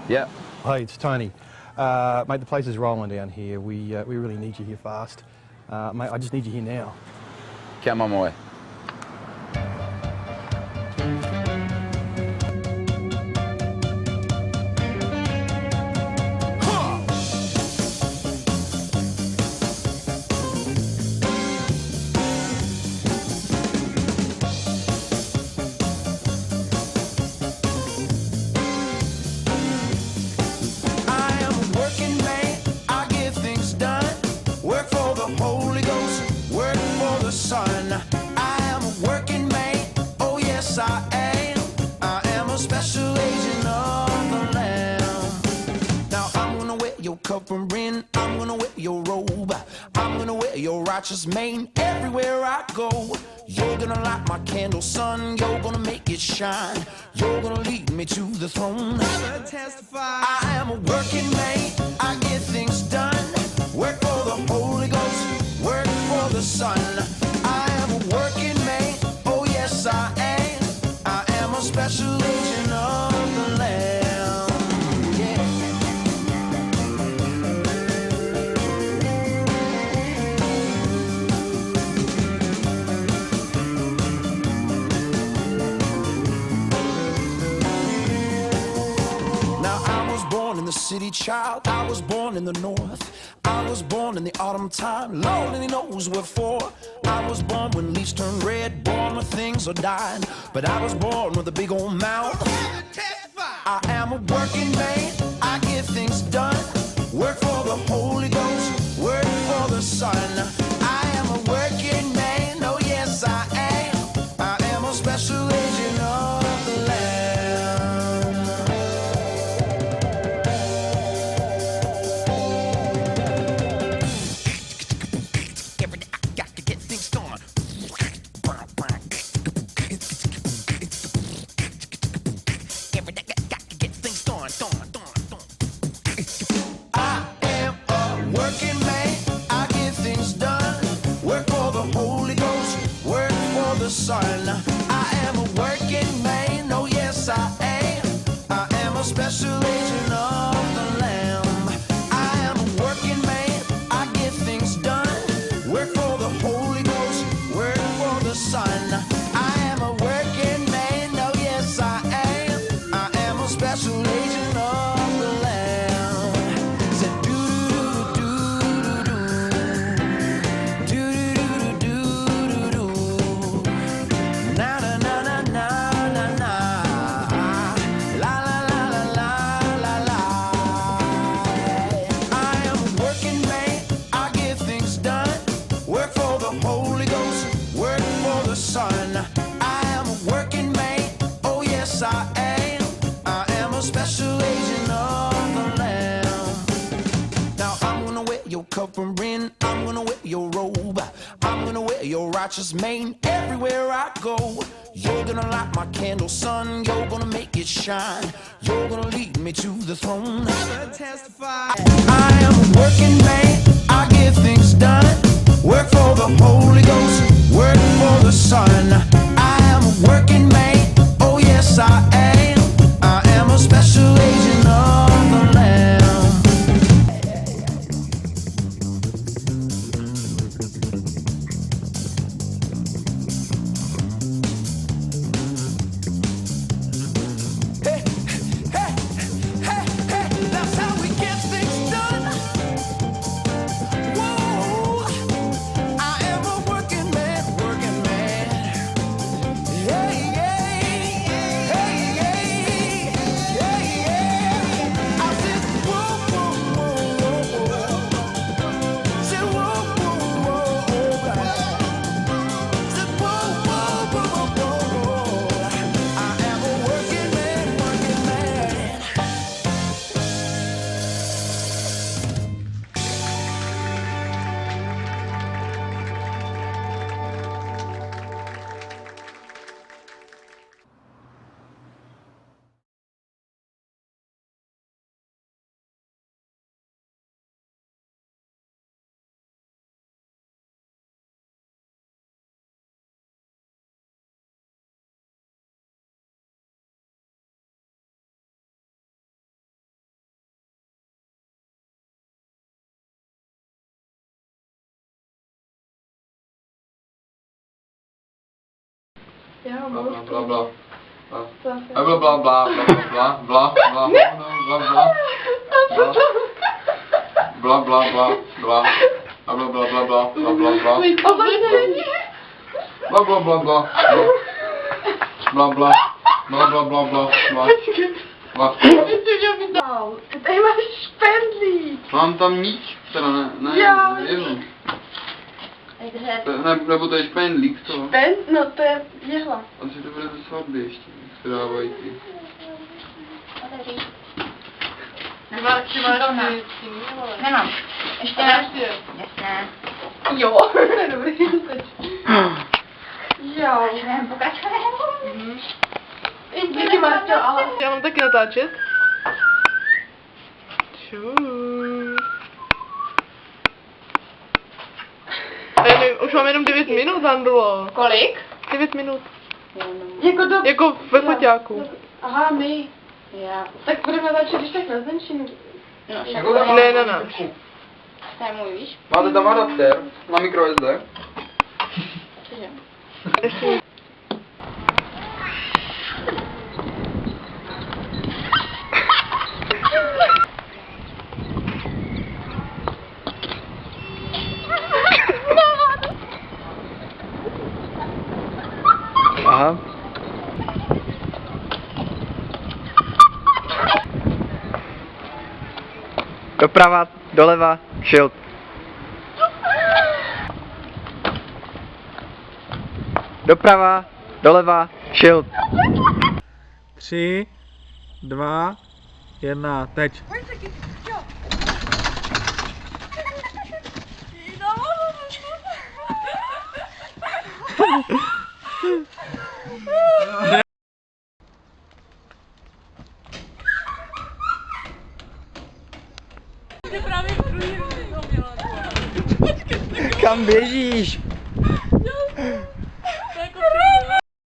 Yeah. Hey, it's Tony. Mate, the place is rolling down here. We really need you here fast. Mate, I just need you here now. Come on my way. Covering, I'm gonna wear your robe. I'm gonna wear your righteous mane everywhere I go. You're gonna light my candle, son. You're gonna make it shine. You're gonna lead me to the throne. Testify. I am a working man. I get things done. Work for the Holy Ghost. Work for the Son. I am a working man. Oh yes, I am. I am a special agent of the Lamb. The city child, I was born in the north. I was born in the autumn time, Lord only knows what for. I was born when leaves turn red, born when things are dying. But I was born with a big old mouth. I am a working man, I get things done. Work for the Holy Ghost, work for the Son. I am a working man, oh yes I am. I am a special agent of the Lamb. Son. I am a working man, oh yes I am. I am a special agent of the Lamb. I am a working man, I get things done. Work for the Holy Ghost, work for the Son. I am a working man, oh yes I am. I am a special agent of the Lamb. Said do-do-do-do-do-do, do-do-do-do-do-do. Na na na na na na na, la la la la la la la. I am a working man, I get things done. Work for the Holy Ghost, work for the Son. I am a working man, oh yes I am. I am a special agent of the Lamb. Now I'm gonna wear your covering, I'm gonna wear your robe. I'm gonna wear your righteous mane everywhere I go. You're gonna light my candle, son. You're gonna make it shine. You're gonna lead me to the throne. Testify. I am a working man. I get things done. Work for the Holy Ghost. Work for the Son. I am a working man. Oh yes, I am. I am a special agent of the Lamb. Working man. Já Bla, mám bla, bla, bla. Zase. A bla, bla, bla, bla, bla, bla, bla, bla, bla, bla. Bla, bla, bla, bla. A bla, bla, bla, bla, bla, bla, bla. Bla, bla, bla, bla. Bla, bla. Bla, bla, bla, bla, bla. Bla. Ty tady máš špendlík. Mám tam nic, teda ne, Já. jedu. Takže Nebo to je špendlík, co? no to je jehla. Asi to bude ze svatby ještě, jak se dávají ty. Ty máš Nemám. Ještě ne. Jasné. Jo, to je dobrý. Jo. Můžeme pokračovat. Díky Marťo, ale... Já mám taky natáčet. Čus. Já nevím, už mám jenom 9 minut, Andrulo. Kolik? 9 minut. Jako do... Jako ve foťáku. Aha, my. Já. Tak budeme začít když tak na zmenšení. No, Jako tam Ne, na náš. to je můj, víš? Máte tam adaptér na microSD? Cože? Aha. Doprava, doleva, šilt. Doprava, doleva, šilt. 3, 2, 1, teď. Kam běžíš?